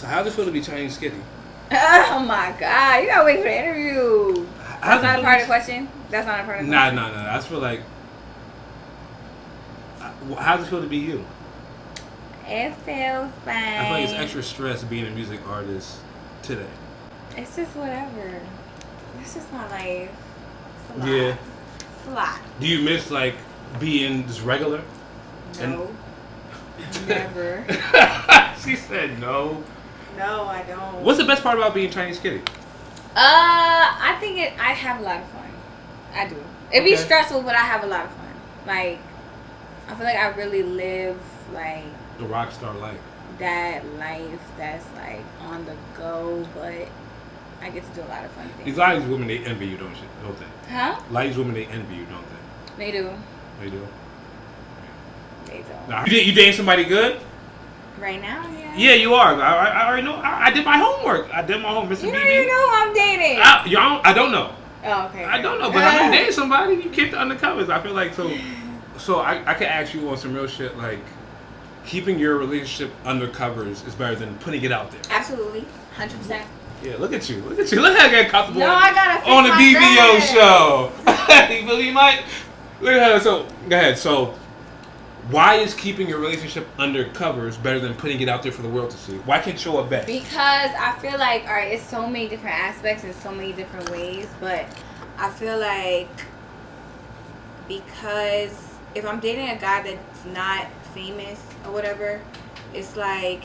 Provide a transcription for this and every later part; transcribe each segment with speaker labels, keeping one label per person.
Speaker 1: So how does it feel to be Chinese Kitty?
Speaker 2: Oh my God! You gotta wait for the interview. That's not a part of the question. That's not a part of the question.
Speaker 1: Nah. That's for like. How does it feel to be you?
Speaker 2: It feels like.
Speaker 1: I feel like it's extra stress being a music artist today.
Speaker 2: It's just whatever. It's just my life. It's a lot.
Speaker 1: Yeah.
Speaker 2: It's a lot.
Speaker 1: Do you miss like being just regular?
Speaker 2: No. Never.
Speaker 1: She said no.
Speaker 2: No, I don't.
Speaker 1: What's the best part about being Chinese Kitty?
Speaker 2: I think I have a lot of fun. I do. It'd be stressful, but I have a lot of fun. Like, I feel like I really live like
Speaker 1: The rock star life.
Speaker 2: that life that's like on the go, but I get to do a lot of fun things.
Speaker 1: These ladies women, they envy you, don't they?
Speaker 2: Huh?
Speaker 1: Ladies women, they envy you, don't they?
Speaker 2: They do.
Speaker 1: They do.
Speaker 2: They do.
Speaker 1: Nah, you dating somebody good?
Speaker 2: Right now, yeah.
Speaker 1: Yeah, you are. I already know. I did my homework. I did my homework, Mr.
Speaker 2: You
Speaker 1: BB.
Speaker 2: don't even know who I'm dating.
Speaker 1: I don't know.
Speaker 2: Oh, okay.
Speaker 1: I don't know, but I'm dating somebody. You keep the undercovers. I feel like so I could ask you on some real shit like keeping your relationship undercovers is better than putting it out there.
Speaker 2: Absolutely, 100%.
Speaker 1: Yeah, look at you. Look how I get comfortable.
Speaker 2: No, I gotta fix
Speaker 1: on the
Speaker 2: my
Speaker 1: BBO
Speaker 2: dress.
Speaker 1: show. You feel me, Mike? Look at her. So go ahead. So why is keeping your relationship under covers better than putting it out there for the world to see? Why can't you show up back?
Speaker 2: Because I feel like, all right, it's so many different aspects and so many different ways, but I feel like because if I'm dating a guy that's not famous or whatever, it's like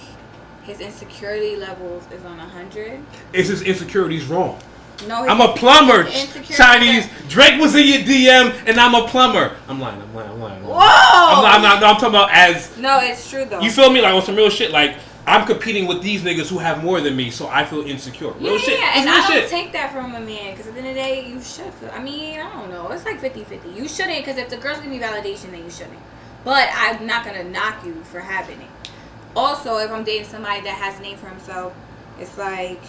Speaker 2: his insecurity levels is on 100.
Speaker 1: Is his insecurities wrong?
Speaker 2: No,
Speaker 1: I'm a plumber.
Speaker 2: insecurity-
Speaker 1: Chinese. Drake was in your DM, and I'm a plumber. I'm lying.
Speaker 2: Whoa!
Speaker 1: I'm talking about as.
Speaker 2: No, it's true though.
Speaker 1: You feel me? Like on some real shit. Like I'm competing with these niggas who have more than me, so I feel insecure. Real shit.
Speaker 2: Yeah, and
Speaker 1: real
Speaker 2: I don't
Speaker 1: shit.
Speaker 2: take that from a man because at the end of the day, you should feel. I mean, I don't know. It's like 50-50. You shouldn't because if the girl's giving me validation, then you shouldn't. But I'm not gonna knock you for having it. Also, if I'm dating somebody that has a name for himself, it's like.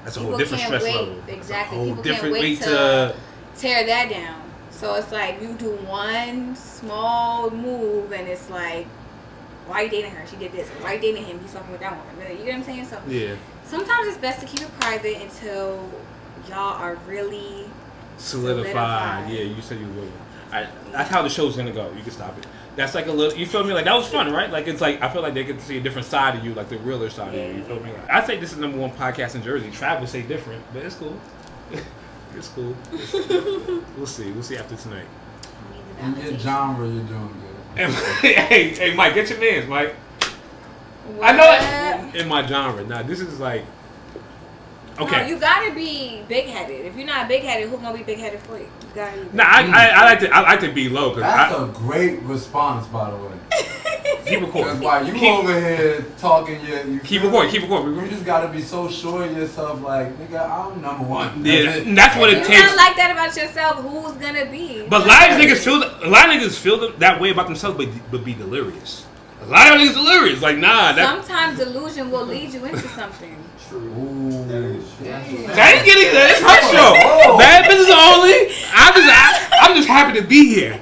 Speaker 1: That's a
Speaker 2: People
Speaker 1: whole different
Speaker 2: can't
Speaker 1: stress
Speaker 2: wait.
Speaker 1: level.
Speaker 2: Exactly.
Speaker 1: A whole
Speaker 2: People can't
Speaker 1: different
Speaker 2: wait
Speaker 1: way
Speaker 2: to tear that down. So it's like you do one small move and it's like, why are you dating her? She did this. Why are you dating him? He's fucking with that woman. You get what I'm saying? So
Speaker 1: Yeah.
Speaker 2: sometimes it's best to keep it private until y'all are really
Speaker 1: Solidified. Yeah, you said you would. That's how the show's gonna go. You can stop it. That's like a little. You feel me? Like that was fun, right? Like it's like I feel like they get to see a different side of you, like the realer side of you. You feel me? Like, I think this is the #1 podcast in Jersey. Trav would say different, but it's cool. It's cool. We'll see. We'll see after tonight.
Speaker 3: In your genre, you're doing good.
Speaker 1: hey, Mike, get your mans, Mike.
Speaker 2: What?
Speaker 1: I know it. In my genre. Now this is like. Okay.
Speaker 2: No, you gotta be big headed. If you're not big headed, who's gonna be big headed for you? You gotta be.
Speaker 1: Nah, I like to be low because
Speaker 3: That's a great response, by the way.
Speaker 1: keep recording.
Speaker 3: Because while you over here talking,
Speaker 1: Keep recording.
Speaker 3: You just gotta be so sure of yourself, like nigga, I'm #1.
Speaker 1: Yeah, that's what it
Speaker 2: If
Speaker 1: takes.
Speaker 2: you're not like that about yourself, who's gonna be?
Speaker 1: But a lot of niggas feel that way about themselves, but be delirious. A lot of niggas delirious. Like nah.
Speaker 2: Sometimes delusion will lead you into something.
Speaker 3: Ooh.
Speaker 1: I ain't getting that. It's her show. Bad business only. I'm just happy to be here.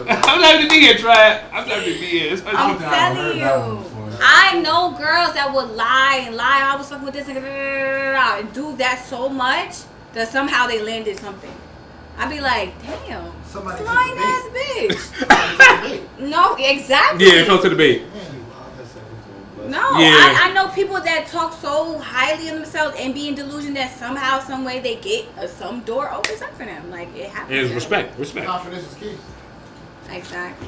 Speaker 1: I'm happy to be here, Trav. I'm happy to be here.
Speaker 2: I'm telling you. I know girls that would lie. I was fucking with this and do that so much that somehow they landed something. I'd be like, damn, lying ass bitch. No, exactly.
Speaker 1: Yeah, it fell to the bait.
Speaker 2: No,
Speaker 1: Yeah.
Speaker 2: I know people that talk so highly of themselves and be in delusion that somehow, some way they get some door opens up for them. Like it happens.
Speaker 1: It's respect.
Speaker 4: Confidence is key.
Speaker 2: Exactly.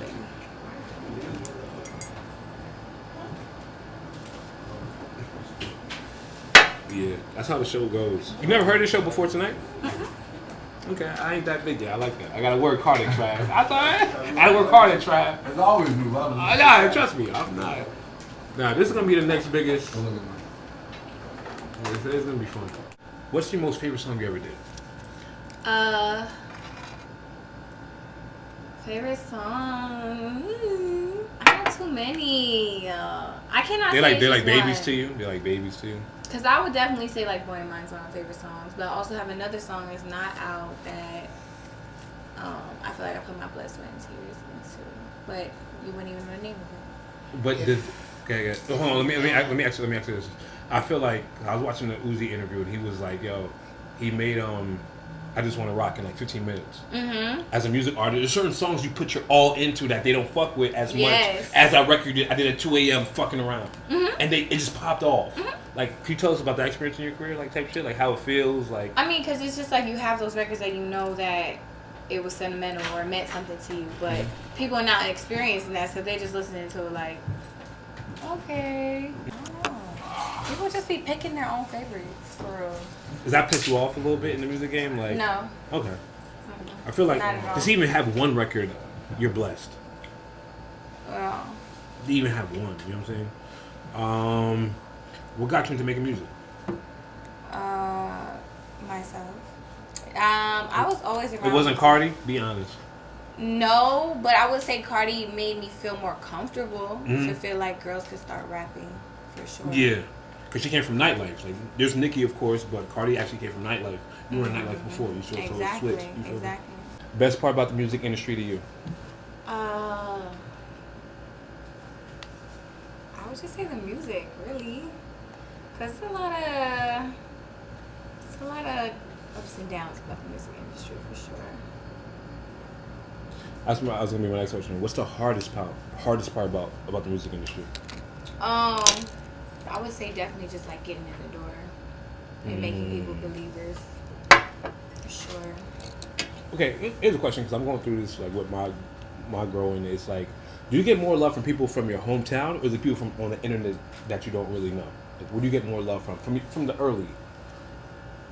Speaker 1: Yeah, that's how the show goes. You never heard this show before tonight? Okay, I ain't that big yet. I like that. I gotta work hard at Trav. I gotta work hard at Trav.
Speaker 3: There's always new levels.
Speaker 1: Nah, trust me, I'm not. Nah, this is gonna be the next biggest. It's gonna be fun. What's your most favorite song you ever did?
Speaker 2: Favorite song? I have too many. I cannot.
Speaker 1: They
Speaker 2: say
Speaker 1: like
Speaker 2: just
Speaker 1: babies
Speaker 2: one.
Speaker 1: to you. They like babies to you.
Speaker 2: Cause I would definitely say like Boy and Mine's one of my favorite songs, but I also have another song that's not out that I feel like I put my blood, sweat, and tears into, but you wouldn't even know the name of it.
Speaker 1: But did okay. Hold on. Let me ask you this. I feel like I was watching the Uzi interview and he was like, "Yo, he made I Just Want to Rock in like 15 minutes." Mm-hmm. As a music artist, there's certain songs you put your all into that they don't fuck with as much as that record I did at 2 a.m. fucking around, and it just popped off. Like, can you tell us about that experience in your career, like type shit, like how it feels, like?
Speaker 2: I mean, because it's just like you have those records that you know that it was sentimental or meant something to you, but people are not experiencing that, so they just listening to it like, okay. People just be picking their own favorites for real.
Speaker 1: Does that piss you off a little bit in the music game? Like,
Speaker 2: no.
Speaker 1: Okay. I feel like to even have one record, you're blessed.
Speaker 2: Well.
Speaker 1: To even have one, you know what I'm saying? What got you into making music?
Speaker 2: Myself. I was always around.
Speaker 1: It wasn't Cardi? Be honest.
Speaker 2: No, but I would say Cardi made me feel more comfortable to feel like girls could start rapping, for sure.
Speaker 1: Yeah. Because she came from Nightlife. Like, there's Nicki, of course, but Cardi actually came from Nightlife. You were in Nightlife before. You sort of switched.
Speaker 2: Exactly.
Speaker 1: Best part about the music industry to you?
Speaker 2: I would just say the music, really. Because it's a lot of ups and downs about the music industry, for sure.
Speaker 1: That's going to be my next question. What's the hardest part about the music industry?
Speaker 2: I would say definitely just like getting in the door and making people believers, for sure.
Speaker 1: Okay, here's a question, because I'm going through this like with my growing. It's like, do you get more love from people from your hometown, or is it people from on the internet that you don't really know? Like, where do you get more love from the early?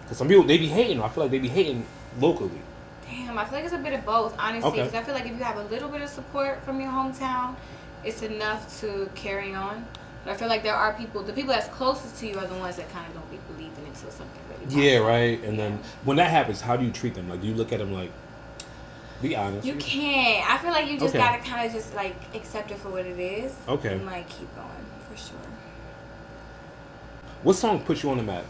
Speaker 1: Because some people, they be hating. I feel like they be hating locally.
Speaker 2: Damn, I feel like it's a bit of both, honestly. Because I feel like if you have a little bit of support from your hometown, it's enough to carry on. But I feel like there are people, the people that's closest to you are the ones that kind of don't be believing until something really happens.
Speaker 1: Yeah, right. And then when that happens, how do you treat them? Like, do you look at them like, be honest?
Speaker 2: You can't. I feel like you just gotta kind of just like accept it for what it is.
Speaker 1: Okay.
Speaker 2: And like keep going, for sure.
Speaker 1: What song put you on the map?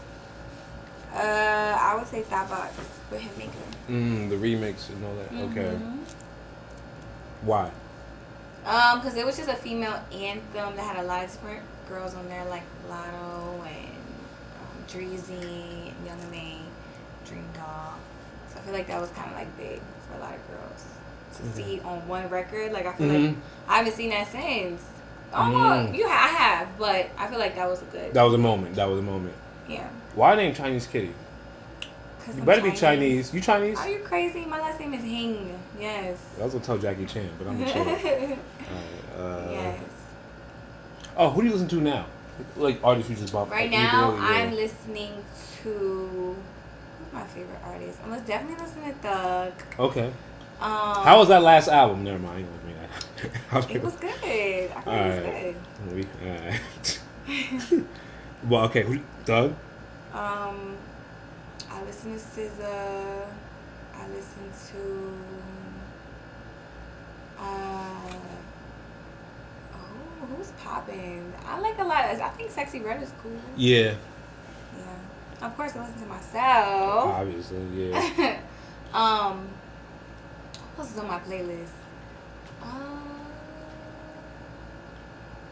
Speaker 2: I would say Starbucks with Hitmaker.
Speaker 1: The remix and all that. Okay. Why?
Speaker 2: Because it was just a female anthem that had a lot of different girls on there, like Lotto and Dreezy, Young M.A, Dream Doll. So I feel like that was kind of like big for a lot of girls to see on one record. Like I feel like I haven't seen that since. I have, but I feel like that was a good.
Speaker 1: That was a moment.
Speaker 2: Yeah.
Speaker 1: Why name Chinese Kitty? You better be Chinese. You Chinese?
Speaker 2: Are you crazy? My last name is Hing. Yes.
Speaker 1: I was gonna tell Jackie Chan, but I'm gonna chill.
Speaker 2: Yes.
Speaker 1: Oh, who do you listen to now? Like artists you just bought.
Speaker 2: Right now, I'm listening to who's my favorite artist. I'm definitely listening to Thug.
Speaker 1: Okay. How was that last album? Never mind.
Speaker 2: It was good. I thought it was good.
Speaker 1: Alright. Well, okay. Thug?
Speaker 2: I listen to SZA. I listen to who's popping? I like a lot. I think Sexy Red is cool.
Speaker 1: Yeah.
Speaker 2: Yeah. Of course, I listen to myself.
Speaker 1: Obviously, yeah.
Speaker 2: What else is on my playlist?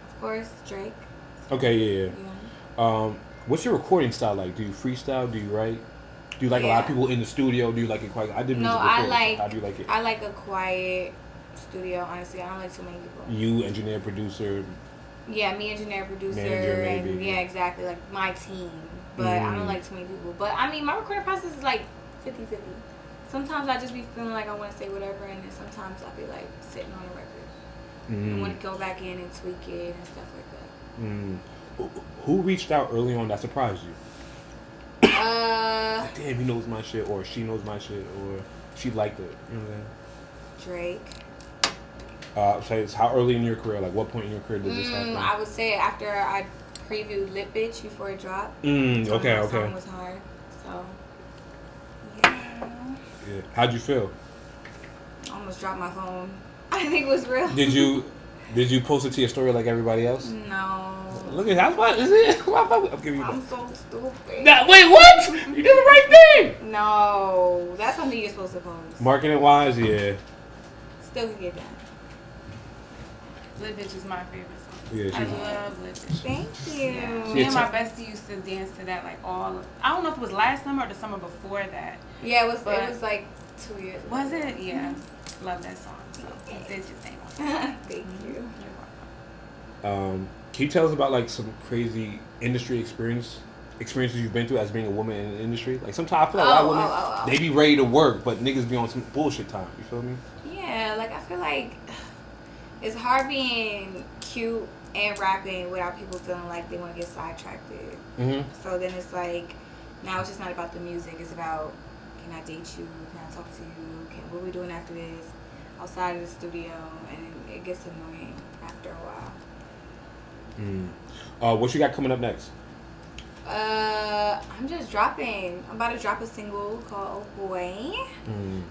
Speaker 2: Of course, Drake.
Speaker 1: Okay, yeah. What's your recording style like? Do you freestyle? Do you write? Do you like a lot of people in the studio? Do you like it quiet? I did music before. How do you like it?
Speaker 2: I like a quiet studio, honestly. I don't like too many people.
Speaker 1: You, engineer, producer?
Speaker 2: Yeah, me, engineer, producer.
Speaker 1: Manager, maybe.
Speaker 2: And, yeah, exactly. Like my team. But I don't like too many people. But I mean, my recording process is like 50-50. Sometimes I just be feeling like I want to say whatever, and then sometimes I'll be like sitting on a record. I want to go back in and tweak it and stuff like that.
Speaker 1: Who reached out early on that surprised you? Like, damn, he knows my shit, or she knows my shit, or she liked it. You know what I'm saying?
Speaker 2: Drake.
Speaker 1: So it's how early in your career? Like, what point in your career did this happen?
Speaker 2: I would say after I previewed Lit Bitch before it dropped.
Speaker 1: Okay.
Speaker 2: The song was hard. So, yeah.
Speaker 1: How'd you feel?
Speaker 2: I almost dropped my phone. I think it was real.
Speaker 1: Did you post it to your story like everybody else?
Speaker 2: No.
Speaker 1: Look at that's what is it? I'm giving you
Speaker 2: I'm so stupid.
Speaker 1: Nah, wait, what? You did the right thing.
Speaker 2: No, that's something you're supposed to post.
Speaker 1: Marketing wise, yeah.
Speaker 2: Still can get done.
Speaker 4: Lit Bitch is my favorite song.
Speaker 1: Yeah,
Speaker 4: I love Lit Bitch.
Speaker 2: Thank you.
Speaker 4: Yeah. Me and my bestie used to dance to that like all. I don't know if it was last summer or the summer before that.
Speaker 2: Yeah, it was like 2 years ago.
Speaker 4: Was it? Yeah. Love that song. So this is thing.
Speaker 2: Thank you.
Speaker 1: Can you tell us about like some crazy industry experiences you've been through as being a woman in the industry? Like sometimes I feel like a lot of women they be ready to work, but niggas be on some bullshit time. You feel me?
Speaker 2: Yeah, like I feel like it's hard being cute and rapping without people feeling like they want to get sidetracked.
Speaker 1: Mm-hmm.
Speaker 2: So then it's like now it's just not about the music. It's about, can I date you? Can I talk to you? What are we doing after this? Outside of the studio, and it gets annoying after a while.
Speaker 1: What you got coming up next?
Speaker 2: I'm just dropping. I'm about to drop a single called Oh Boy.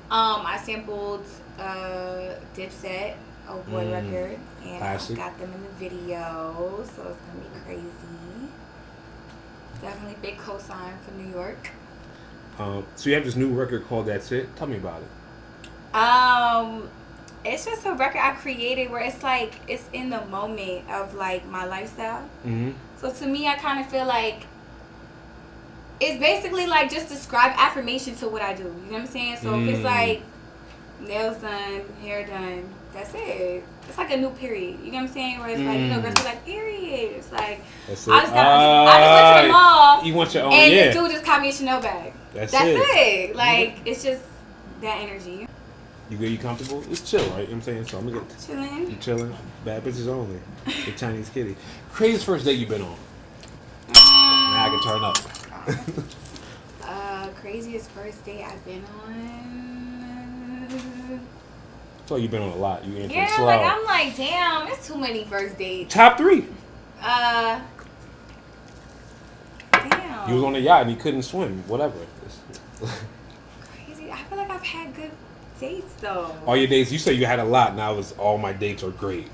Speaker 2: I sampled Dipset, Oh Boy record, and
Speaker 1: Classic.
Speaker 2: I got them in the video, so it's gonna be crazy. Definitely big cosign for New York.
Speaker 1: So you have this new record called That's It. Tell me about it.
Speaker 2: It's just a record I created where it's like it's in the moment of like my lifestyle.
Speaker 1: Mm-hmm.
Speaker 2: So to me, I kind of feel like it's basically like just describe affirmation to what I do. You know what I'm saying? So if it's like nails done, hair done, that's it. It's like a new period. You know what I'm saying? Where it's like, you know, girls be like, period. It's like, I just went to the mall.
Speaker 1: You want your own,
Speaker 2: and the dude just caught me a Chanel bag.
Speaker 1: That's
Speaker 2: it. Like, it's just that energy.
Speaker 1: You good? You comfortable? It's chill, right? You know what I'm saying? So I'm gonna get
Speaker 2: Chilling.
Speaker 1: You chilling? Bad bitches only. The Chinese kitty. Craziest first date you've been on? Now I can turn up.
Speaker 2: Craziest first date I've been on.
Speaker 1: I feel like you've been on a lot. You answering slow.
Speaker 2: Like I'm like, damn, it's too many first dates.
Speaker 1: Top 3.
Speaker 2: Damn.
Speaker 1: You was on a yacht and you couldn't swim. Whatever.
Speaker 2: Crazy. I feel like I've had good dates though.
Speaker 1: All your dates, you say you had a lot. Now it's all my dates are great.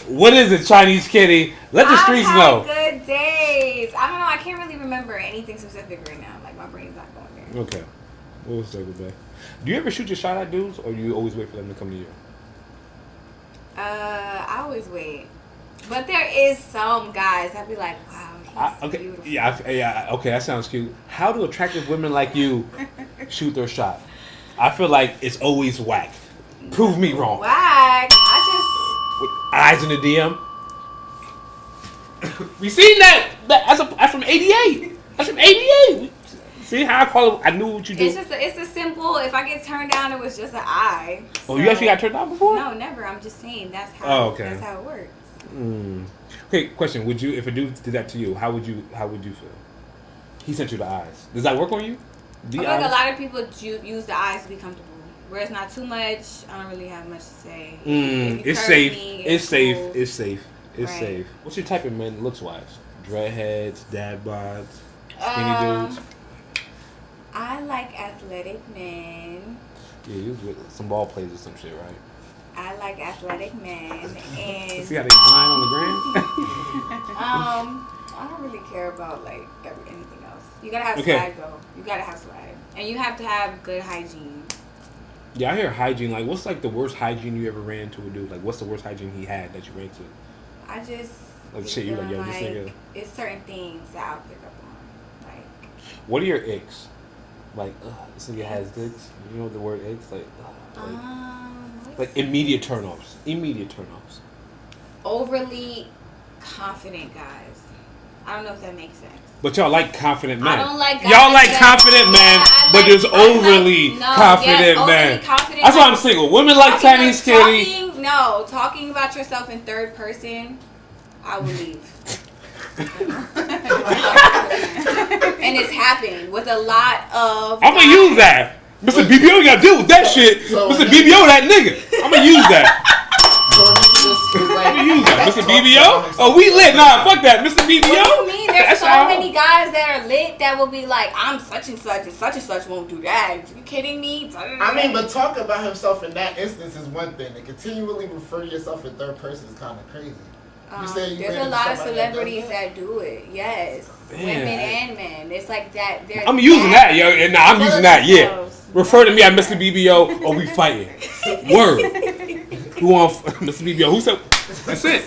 Speaker 1: What is it, Chinese kitty? Let the streets know.
Speaker 2: Good days. I don't know. I can't really remember anything specific right now. Like my brain's not going there.
Speaker 1: Okay. What was that good? Do you ever shoot your shot at dudes, or do you always wait for them to come to you?
Speaker 2: I always wait, but there is some guys I'd be like, wow, he's beautiful.
Speaker 1: Yeah. Okay, that sounds cute. How do attractive women like you shoot their shot? I feel like it's always whack. Prove me wrong.
Speaker 2: Whack.
Speaker 1: With eyes in the DM. We seen that. That's from '88. That's from '88. See how I call it? I knew what you do.
Speaker 2: It's a simple. If I get turned down, it was just an eye.
Speaker 1: Oh, you actually got turned down before?
Speaker 2: No, never. I'm just saying that's how. That's how it works.
Speaker 1: Okay, question: would you, if a dude did that to you, how would you feel? He sent you the eyes. Does that work on you?
Speaker 2: I feel like a lot of people use the eyes to be comfortable. Where it's not too much, I don't really have much to say.
Speaker 1: It's safe. It's safe.
Speaker 2: Cool.
Speaker 1: It's safe. It's
Speaker 2: Right.
Speaker 1: safe. What's your type of men looks wise? Dreadheads, dad bods, skinny dudes?
Speaker 2: I like athletic men.
Speaker 1: Yeah, you was with some ball players or some shit, right?
Speaker 2: I like athletic men. And
Speaker 1: see how they grind on the gram?
Speaker 2: I don't really care about like anything else. You gotta have swag though. You gotta have swag. And you have to have good hygiene.
Speaker 1: Yeah, I hear hygiene. Like, what's like the worst hygiene you ever ran into a dude? Like, what's the worst hygiene he had that you ran to?
Speaker 2: I just
Speaker 1: like shit. You like, yo, this nigga.
Speaker 2: It's certain things that I'll pick up on. Like,
Speaker 1: what are your icks? Like, this nigga has dicks. You know the word icks? Like immediate turnoffs. Immediate turnoffs.
Speaker 2: Overly confident guys. I don't know if that makes sense.
Speaker 1: But y'all like confident men.
Speaker 2: I don't like guys
Speaker 1: y'all like confident men, but there's overly confident men. That's why I'm single. Women like Chinese kitty.
Speaker 2: Talking about yourself in third person, I will leave. And it's happened with a lot of.
Speaker 1: I'm gonna use that. Mr. BBO, you gotta deal with that shit.
Speaker 3: So
Speaker 1: Mr. BBO, that nigga. I'm gonna use that. I'm gonna use that. Mr. BBO? Oh, we lit. Nah, fuck that. Mr. BBO?
Speaker 2: What do you mean? There's so many guys that are lit that will be like, I'm such and such won't do that. Are you kidding me?
Speaker 5: I mean, but talk about himself in that instance is one thing. To continually refer to yourself in third person is kind of crazy.
Speaker 2: There's a lot of celebrities that do it. Yes, man. Women and men. It's like that.
Speaker 1: I'm using that, yo. Nah, I'm using that. Yeah. Refer to me at Mr. BBO or we fighting. Word. Who on Mr. BBO? Who said? That's it.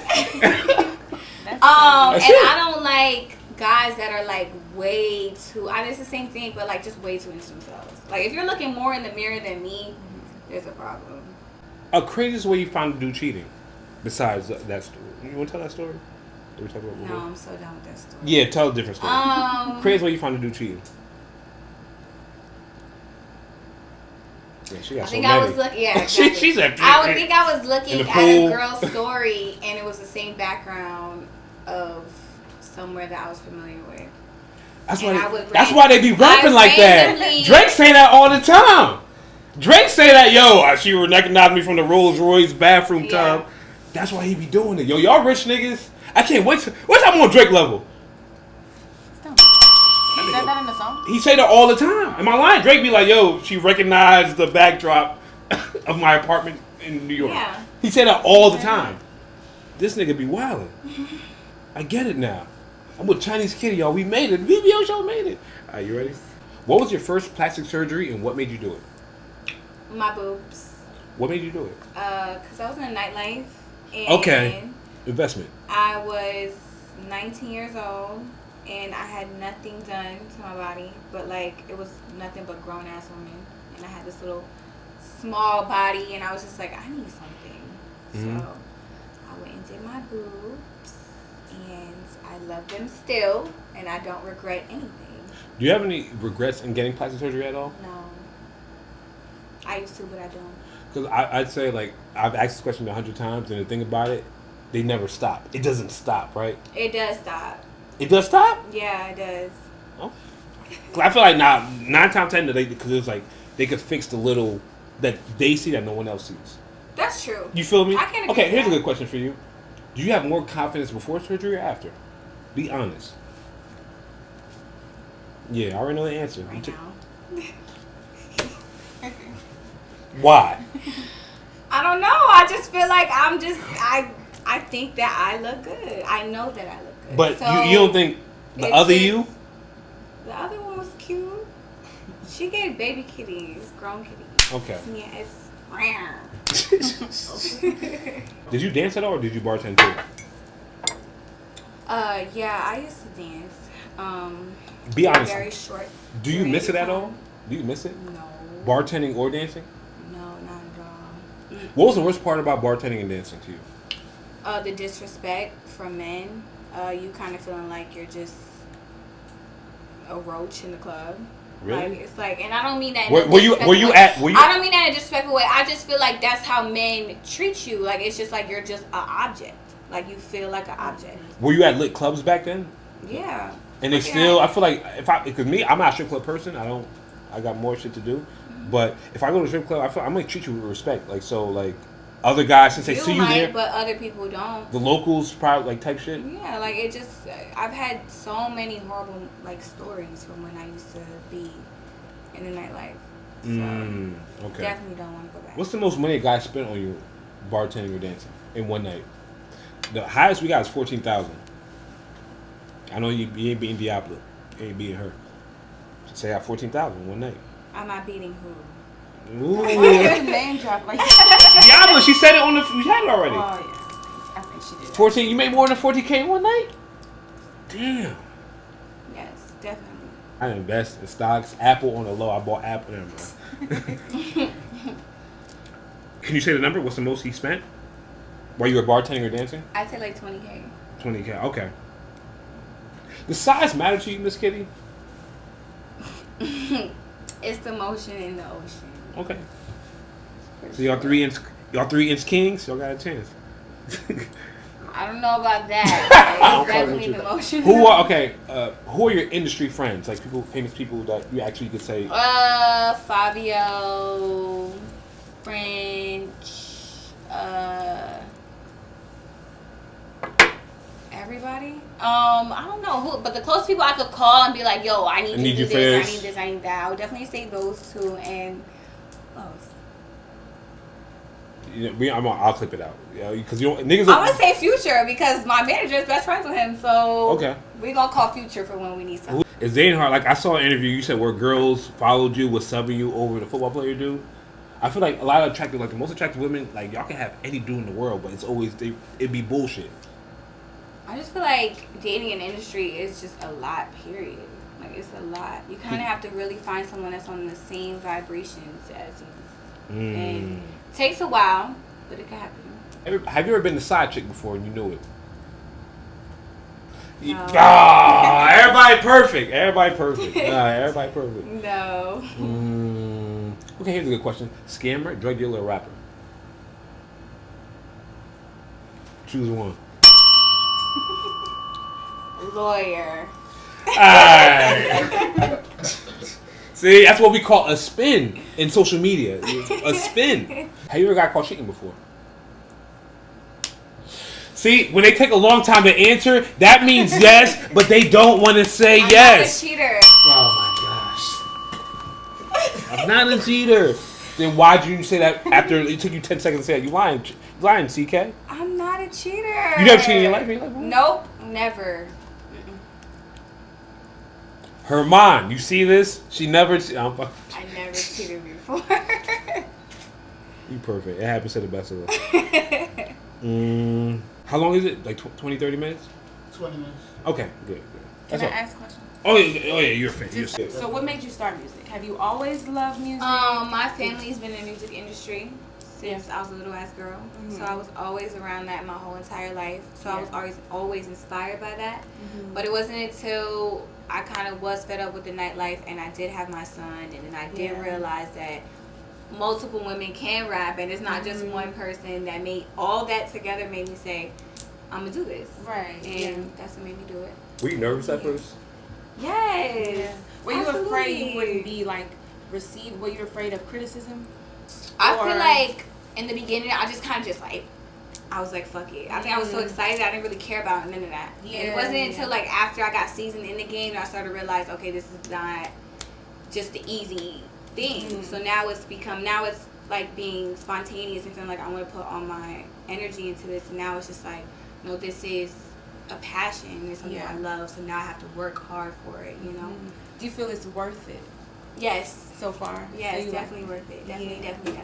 Speaker 2: And I don't like guys that are like way too. It's the same thing, but like just way too into themselves. Like if you're looking more in the mirror than me, there's a problem.
Speaker 1: A craziest way you found a dude cheating, besides that story. You want to tell that story? Did we talk about
Speaker 2: No, I'm so done with that story.
Speaker 1: Yeah, tell a different story. Craziest way you found a dude cheating. Yeah, she got
Speaker 2: I think I was looking. Yeah, exactly.
Speaker 1: She's at.
Speaker 2: I would think I was looking at a girl's story, and it was the same background of somewhere that I was familiar with.
Speaker 1: That's why they be rapping like that. Drake say that all the time. Drake say that, yo, she recognized me from the Rolls Royce bathroom tub. That's why he be doing it. Yo, y'all rich niggas. I can't wait. What's I'm on Drake level?
Speaker 4: He said that in the song?
Speaker 1: He say that all the time. Am I lying? Drake be like, yo, she recognized the backdrop of my apartment in New York. Yeah. He say that all the time. This nigga be wildin'. I get it now. I'm with Chinese Kitty, y'all. We made it. BBO Show made it. All right, you ready? What was your first plastic surgery and what made you do it?
Speaker 2: My boobs.
Speaker 1: What made you do it?
Speaker 2: Because I was in a Nightlife. And
Speaker 1: okay. Investment.
Speaker 2: I was 19 years old and I had nothing done to my body, but like it was nothing but grown ass women. And I had this little small body and I was just like, I need something. Mm-hmm. So I went and did my boobs and I love them still and I don't regret anything.
Speaker 1: Do you have any regrets in getting plastic surgery at all?
Speaker 2: No. I used to, but I don't.
Speaker 1: Because I'd say, like, I've asked this question 100 times, and the thing about it, they never stop. It doesn't stop, right?
Speaker 2: It does stop.
Speaker 1: It does stop?
Speaker 2: Yeah, it does.
Speaker 1: Oh. Cause I feel like 9 times 10, because it's like, they could fix the little that they see that no one else sees.
Speaker 2: That's true.
Speaker 1: You feel me?
Speaker 2: I can agree.
Speaker 1: Okay, here's a good question for you. Do you have more confidence before surgery or after? Be honest. Yeah, I already know the answer.
Speaker 2: Right now.
Speaker 1: Why?
Speaker 2: I don't know. I just feel like I think that I look good. I know that I look good.
Speaker 1: But
Speaker 2: so
Speaker 1: you don't think the other you?
Speaker 2: The other one was cute. She gave baby kitties, grown kitties.
Speaker 1: Okay.
Speaker 2: Yeah, it's rare.
Speaker 1: Did you dance at all or did you bartend too?
Speaker 2: Yeah, I used to dance.
Speaker 1: Be honest.
Speaker 2: Very short.
Speaker 1: Do you miss it at all? Do you miss it?
Speaker 2: No.
Speaker 1: Bartending or dancing?
Speaker 2: No, not at all.
Speaker 1: What was the worst part about bartending and dancing to you?
Speaker 2: The disrespect from men. You kind of feeling like you're just a roach in the club.
Speaker 1: Really?
Speaker 2: Like, it's like, and I don't mean that.
Speaker 1: Were you
Speaker 2: I don't mean that in a disrespectful way. I just feel like that's how men treat you. Like it's just like you're just an object. Like you feel like an object.
Speaker 1: Were you at lit clubs back then?
Speaker 2: Yeah.
Speaker 1: And they still, I feel like because me, I'm not a strip club person. I got more shit to do. Mm-hmm. But if I go to a strip club, I'm gonna treat you with respect. Like so, like other guys since they see you there,
Speaker 2: but other people don't.
Speaker 1: The locals probably like type shit.
Speaker 2: Yeah, like it just. I've had so many horrible like stories from when I used to be in the nightlife. So
Speaker 1: okay.
Speaker 2: Definitely don't want to go back.
Speaker 1: What's the most money a guy spent on you, bartending or dancing in one night? The highest we got is 14,000. I know you ain't beating Diablo, you ain't beating her. Say I got 14,000 one night.
Speaker 2: I'm not beating who.
Speaker 1: Ooh.
Speaker 4: Name drop like
Speaker 1: Diablo, she said it on the. We had it already.
Speaker 4: Oh yeah, I think she did.
Speaker 1: 14. You made more than 40K in one night. Damn.
Speaker 2: Yes, definitely.
Speaker 1: I invest in stocks. Apple on the low. I bought Apple. Never mind. Can you say the number? What's the most he spent? While you were bartending or dancing?
Speaker 2: I'd say like 20K.
Speaker 1: 20K. Okay. Does size matter to you, Miss Kitty?
Speaker 2: It's the motion in the ocean.
Speaker 1: Okay. So y'all 3-inch kings. Y'all got a chance.
Speaker 2: I don't know about that. It's definitely the motion.
Speaker 1: Who are your industry friends? Like famous people that you actually could say.
Speaker 2: Fabio, French, everybody. I don't know who, but the close people I could call and be like, "Yo, I need you to do this. I need this. I need that." I would definitely say those two and close.
Speaker 1: I'll clip it out. Because niggas.
Speaker 2: I'm gonna say Future because my manager is best friends with him. So
Speaker 1: okay,
Speaker 2: we gonna call Future for when we need something.
Speaker 1: It's Zane Hart. Like I saw an interview. You said where girls followed you, was subbing you over the football player dude. I feel like a lot of attractive, like the most attractive women, like y'all can have any dude in the world, but it's always it'd be bullshit.
Speaker 2: I just feel like dating in the industry is just a lot, period. Like, it's a lot. You kind of have to really find someone that's on the same vibrations as you. And it takes a while, but it can happen.
Speaker 1: Have you ever been the side chick before and you knew it?
Speaker 2: No.
Speaker 1: Oh, everybody perfect. Everybody perfect. Everybody perfect.
Speaker 2: No.
Speaker 1: Okay, here's a good question. Scammer, drug dealer, or rapper? Choose one.
Speaker 2: Lawyer.
Speaker 1: Alright. See, that's what we call a spin in social media. A spin. Have you ever got caught cheating before? See, when they take a long time to answer, that means yes, but they don't want to say yes.
Speaker 2: I'm not a cheater.
Speaker 1: Oh my gosh. I'm not a cheater. Then why did you say that after it took you 10 seconds to say that? You lying, CK?
Speaker 2: I'm not a cheater.
Speaker 1: You never cheated in your life?
Speaker 2: Nope, never.
Speaker 1: Herman, you see this? She never...
Speaker 2: I never cheated before.
Speaker 1: You perfect. It happens to the best of us. How long is it? Like 20, 30 minutes?
Speaker 5: 20 minutes.
Speaker 1: Okay, good.
Speaker 4: Can I ask a question?
Speaker 1: Oh yeah, you're a fan.
Speaker 4: So what made you start music? Have you always loved music?
Speaker 2: My family's been in the music industry since I was a little ass girl. Mm-hmm. So I was always around that my whole entire life. So I was always inspired by that. Mm-hmm. But it wasn't until I kind of was fed up with the nightlife and I did have my son, and then I did realize that multiple women can rap, and it's not just one person. That made all that together made me say, I'm gonna do this.
Speaker 4: Right.
Speaker 2: And that's what made me do it.
Speaker 1: Were you nervous at first?
Speaker 2: Yes.
Speaker 4: Yeah. Were you afraid you wouldn't be like received? Were you afraid of criticism?
Speaker 2: I feel like in the beginning I just kind of just like, I was like, fuck it. I think I was so excited I didn't really care about none of that. Yeah. And it wasn't until like after I got seasoned in the game that I started to realize, okay, this is not just the easy thing. Mm-hmm. So now it's like being spontaneous and feeling like I want to put all my energy into this. And now it's just like, no, this is a passion. It's something I love. So now I have to work hard for it, you know? Mm-hmm.
Speaker 4: Do you feel it's worth it?
Speaker 2: Yes.
Speaker 4: So far?
Speaker 2: Yes, it's definitely worth it. Definitely.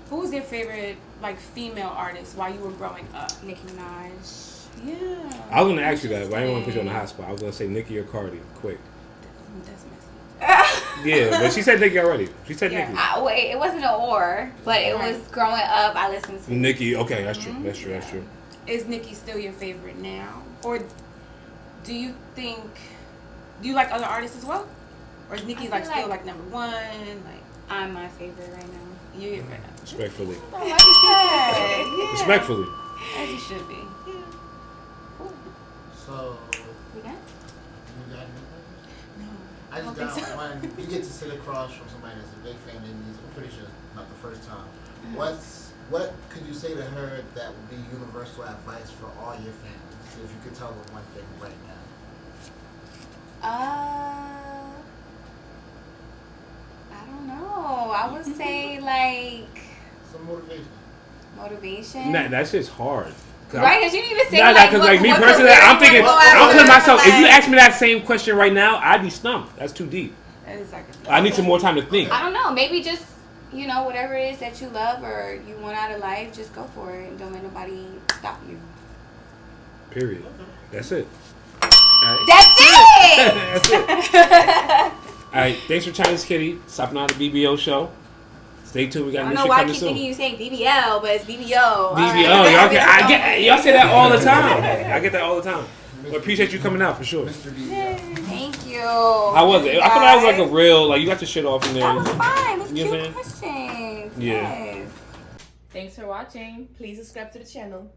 Speaker 4: Who was your favorite, like, female artist while you were growing up?
Speaker 2: Nicki Minaj.
Speaker 4: Yeah.
Speaker 1: I was going to ask you that, but I didn't want to put you on the hot spot. I was going to say Nicki or Cardi, quick.
Speaker 4: That's messy.
Speaker 1: Yeah, but she said Nicki already. She said Nicki.
Speaker 2: Wait, it wasn't an or, but it was growing up, I listened to
Speaker 1: Nicki. Okay, that's true. That's true.
Speaker 4: Is Nicki still your favorite now? Or do you like other artists as well? Or is Nicki like still like number one? Like,
Speaker 2: I'm my favorite right now.
Speaker 4: You're your favorite.
Speaker 1: Respectfully.
Speaker 2: I like that.
Speaker 1: Respectfully.
Speaker 4: As you should be. Yeah.
Speaker 5: Cool. So,
Speaker 2: You got
Speaker 5: anything?
Speaker 4: No.
Speaker 5: I just got one. You get to sit across from somebody that's a big fan of music. I'm pretty sure not the first time. What could you say to her that would be universal advice for all your fans? If you could tell them one thing right now.
Speaker 2: I don't know. I would say like
Speaker 5: Some motivation.
Speaker 2: Motivation.
Speaker 1: Nah, that shit's hard.
Speaker 2: Right, because you didn't even say
Speaker 1: because like me personally, I'm thinking, I'm putting myself. If you ask me that same question right now, I'd be stumped. That's too deep.
Speaker 4: That is like
Speaker 1: I need some more time to think.
Speaker 2: I don't know. Maybe just whatever it is that you love or you want out of life, just go for it and don't let nobody stop you.
Speaker 1: Period. That's it.
Speaker 2: Right. That's it.
Speaker 1: That's it. All right. Thanks for Chinese Kitty. Stopping on the BBO Show. Stay tuned. We got new shit coming soon. I don't know why I keep thinking
Speaker 2: you saying BBL, but it's BBO.
Speaker 1: BBO. Y'all say that all the time. I get that all the time. But appreciate you coming out for sure.
Speaker 2: Thank you.
Speaker 1: How was it? I thought that was like a real, like you got your shit off in there.
Speaker 2: That was fine. It was cute questions.
Speaker 1: Yeah.
Speaker 2: Yes.
Speaker 6: Thanks for watching. Please subscribe to the channel.